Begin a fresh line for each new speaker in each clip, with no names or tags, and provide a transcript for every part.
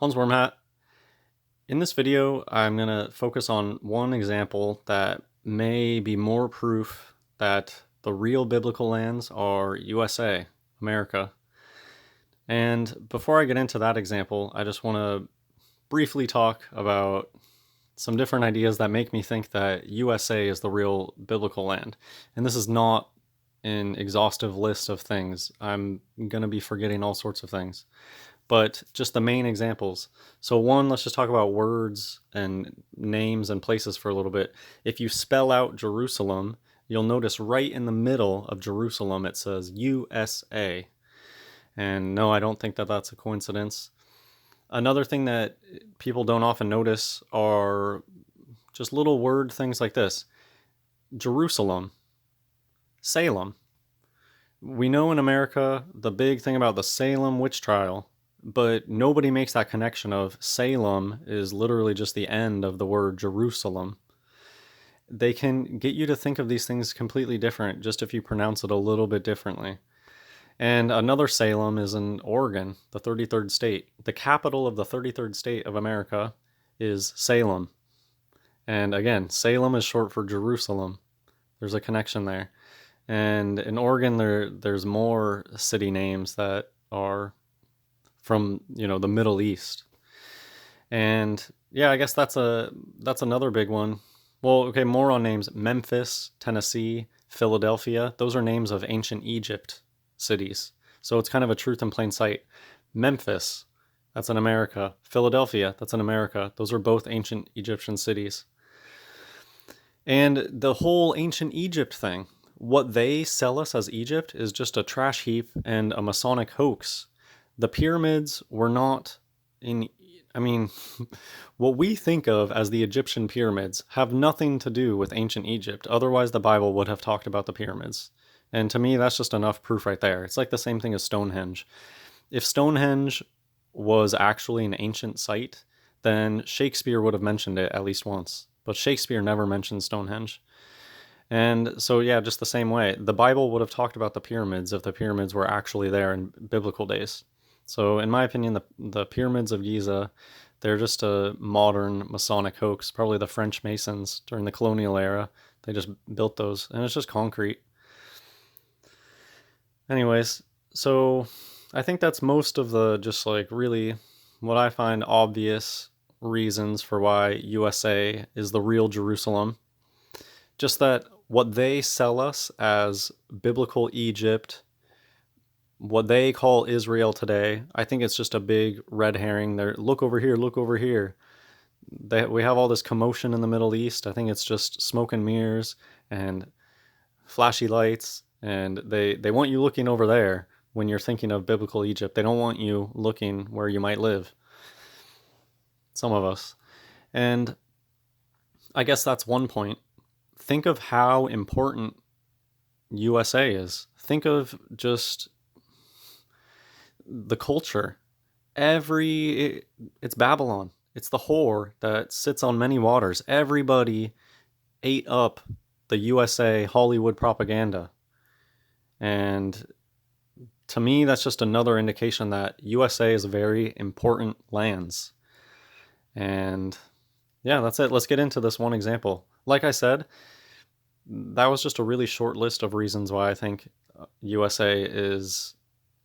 Hans Wormhat. In this video, I'm going to focus on one example that may be more proof that the real biblical lands are USA, America. And before I get into that example, I just want to briefly talk about some different ideas that make me think that USA is the real biblical land. And this is not an exhaustive list of things. I'm going to be forgetting all sorts of things. But just the main examples. So one, let's just talk about words and names and places for a little bit. If you spell out Jerusalem, you'll notice right in the middle of Jerusalem it says USA. And no, I don't think that that's a coincidence. Another thing that people don't often notice are just little word things like this. Jerusalem, Salem. We know in America the big thing about the Salem witch trial, but nobody makes that connection of Salem is literally just the end of the word Jerusalem. They can get you to think of these things completely different just if you pronounce it a little bit differently. And another Salem is in Oregon, the 33rd state. The capital of the 33rd state of America is Salem. And again, Salem is short for Jerusalem. There's a connection there. And in Oregon, there's more city names that are from, the Middle East. And yeah, I guess that's another big one. Well, okay, more on names. Memphis, Tennessee, Philadelphia. Those are names of ancient Egypt cities. So it's kind of a truth in plain sight. Memphis, that's in America. Philadelphia, that's in America. Those are both ancient Egyptian cities. And the whole ancient Egypt thing, what they sell us as Egypt is just a trash heap and a Masonic hoax. The pyramids were not what we think of as the Egyptian pyramids have nothing to do with ancient Egypt. Otherwise, the Bible would have talked about the pyramids. And to me, that's just enough proof right there. It's like the same thing as Stonehenge. If Stonehenge was actually an ancient site, then Shakespeare would have mentioned it at least once. But Shakespeare never mentioned Stonehenge. And so, yeah, just the same way. The Bible would have talked about the pyramids if the pyramids were actually there in biblical days. So, in my opinion, the pyramids of Giza, they're just a modern Masonic hoax. Probably the French Masons during the colonial era. They just built those, and it's just concrete. Anyways, so I think that's most of the just like really what I find obvious reasons for why USA is the real Jerusalem. Just that what they sell us as biblical Egypt, what they call Israel today, I think it's just a big red herring. They're look over here, look over here. We have all this commotion in the Middle East. I think it's just smoke and mirrors and flashy lights, and they want you looking over there when you're thinking of biblical Egypt. They don't want you looking where you might live. Some of us. And I guess that's one point. Think of how important USA is. Think of just the culture. It's Babylon. It's the whore that sits on many waters. Everybody ate up the USA Hollywood propaganda. And to me, that's just another indication that USA is very important lands. And yeah, that's it. Let's get into this one example. Like I said, that was just a really short list of reasons why I think USA is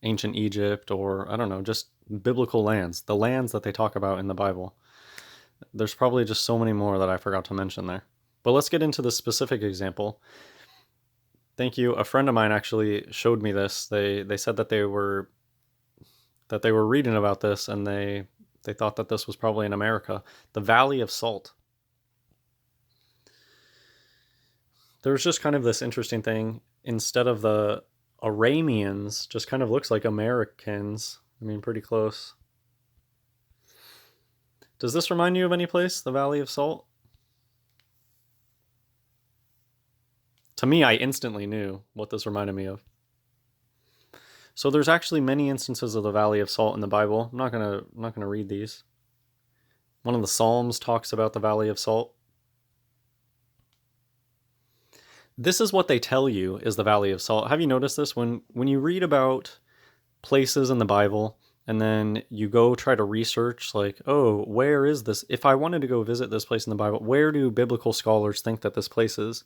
ancient Egypt, or I don't know, just biblical lands, the lands that they talk about in the Bible. There's probably just so many more that I forgot to mention there. But let's get into the specific example. Thank you. A friend of mine actually showed me this. They said that they were reading about this, and they thought that this was probably in America. The Valley of Salt. There's just kind of this interesting thing. Instead of the Arameans, just kind of looks like Americans. I mean, pretty close. Does this remind you of any place, the Valley of Salt? To me, I instantly knew what this reminded me of. So there's actually many instances of the Valley of Salt in the Bible. I'm not gonna read these. One of the Psalms talks about the Valley of Salt. This is what they tell you is the Valley of Salt. Have you noticed this? When you read about places in the Bible and then you go try to research, like, oh, where is this? If I wanted to go visit this place in the Bible, where do biblical scholars think that this place is?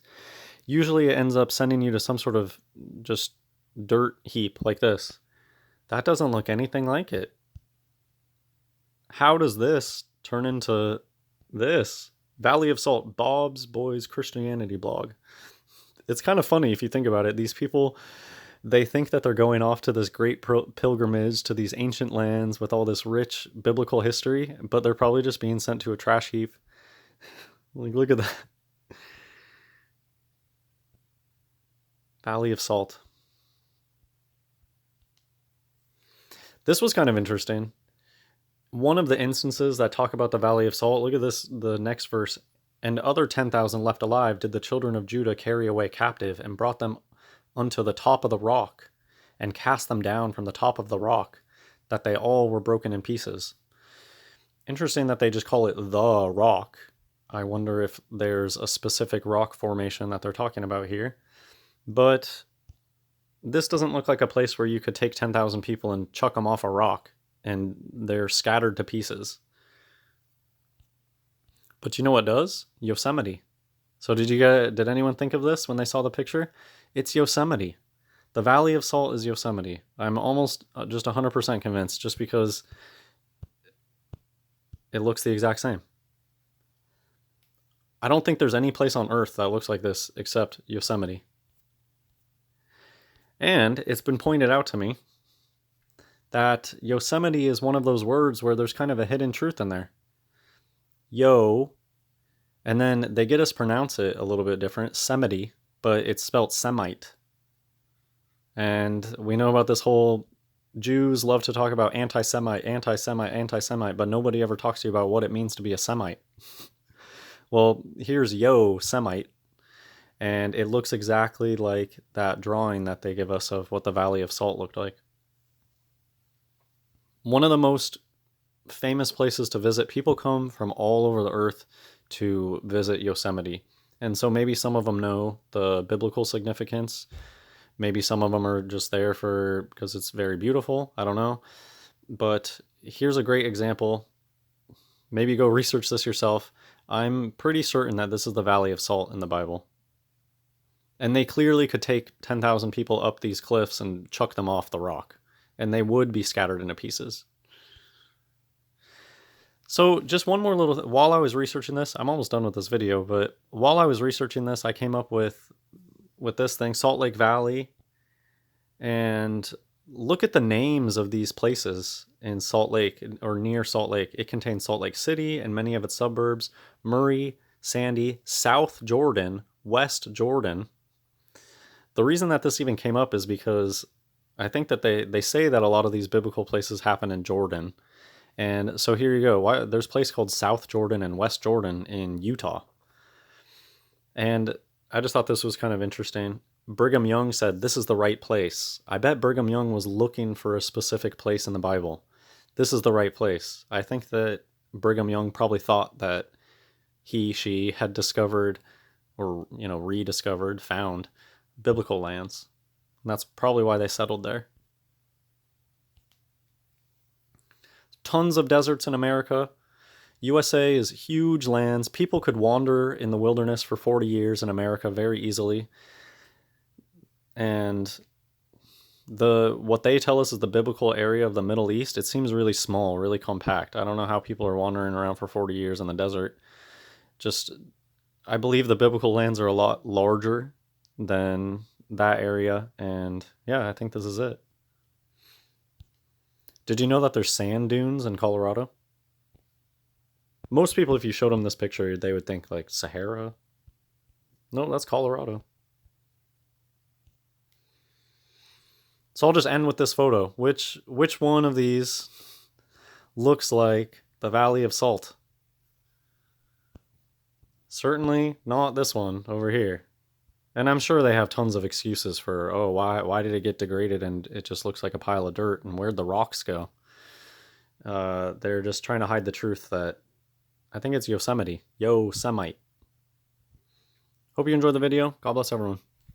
Usually it ends up sending you to some sort of just dirt heap like this. That doesn't look anything like it. How does this turn into this? Valley of Salt, Bob's Boys Christianity blog. It's kind of funny if you think about it. These people, they think that they're going off to this great pilgrimage to these ancient lands with all this rich biblical history, but they're probably just being sent to a trash heap. Like, look at that. Valley of Salt. This was kind of interesting. One of the instances that talk about the Valley of Salt, look at this, the next verse. And other 10,000 left alive did the children of Judah carry away captive, and brought them unto the top of the rock, and cast them down from the top of the rock, that they all were broken in pieces. Interesting that they just call it the rock. I wonder if there's a specific rock formation that they're talking about here. But this doesn't look like a place where you could take 10,000 people and chuck them off a rock, and they're scattered to pieces. But you know what does? Yosemite. So did anyone think of this when they saw the picture? It's Yosemite. The Valley of Salt is Yosemite. I'm almost just 100% convinced, just because it looks the exact same. I don't think there's any place on Earth that looks like this except Yosemite. And it's been pointed out to me that Yosemite is one of those words where there's kind of a hidden truth in there. Yo, and then they get us pronounce it a little bit different, Semite, but it's spelled Semite. And we know about this whole, Jews love to talk about anti-Semite, anti-Semite, anti-Semite, but nobody ever talks to you about what it means to be a Semite. Well, here's Yosemite, and it looks exactly like that drawing that they give us of what the Valley of Salt looked like. One of the most famous places to visit. People come from all over the earth to visit Yosemite. And so maybe some of them know the biblical significance. Maybe some of them are just there because it's very beautiful. I don't know. But here's a great example. Maybe go research this yourself. I'm pretty certain that this is the Valley of Salt in the Bible. And they clearly could take 10,000 people up these cliffs and chuck them off the rock, and they would be scattered into pieces. So just one more little, while I was researching this, I'm almost done with this video, but while I was researching this, I came up with this thing, Salt Lake Valley, and look at the names of these places in Salt Lake, or near Salt Lake. It contains Salt Lake City and many of its suburbs, Murray, Sandy, South Jordan, West Jordan. The reason that this even came up is because I think that they say that a lot of these biblical places happen in Jordan. And so here you go. There's a place called South Jordan and West Jordan in Utah. And I just thought this was kind of interesting. Brigham Young said, this is the right place. I bet Brigham Young was looking for a specific place in the Bible. This is the right place. I think that Brigham Young probably thought that she had discovered, or, rediscovered, found biblical lands. And that's probably why they settled there. Tons of deserts in America. USA is huge lands. People could wander in the wilderness for 40 years in America very easily. And what they tell us is the biblical area of the Middle East, it seems really small, really compact. I don't know how people are wandering around for 40 years in the desert. I believe the biblical lands are a lot larger than that area. And yeah, I think this is it. Did you know that there's sand dunes in Colorado? Most people, if you showed them this picture, they would think like Sahara. No, that's Colorado. So I'll just end with this photo. Which one of these looks like the Valley of Salt? Certainly not this one over here. And I'm sure they have tons of excuses for, oh, why did it get degraded and it just looks like a pile of dirt, and where'd the rocks go? They're just trying to hide the truth that I think it's Yosemite. Yosemite. Hope you enjoyed the video. God bless everyone.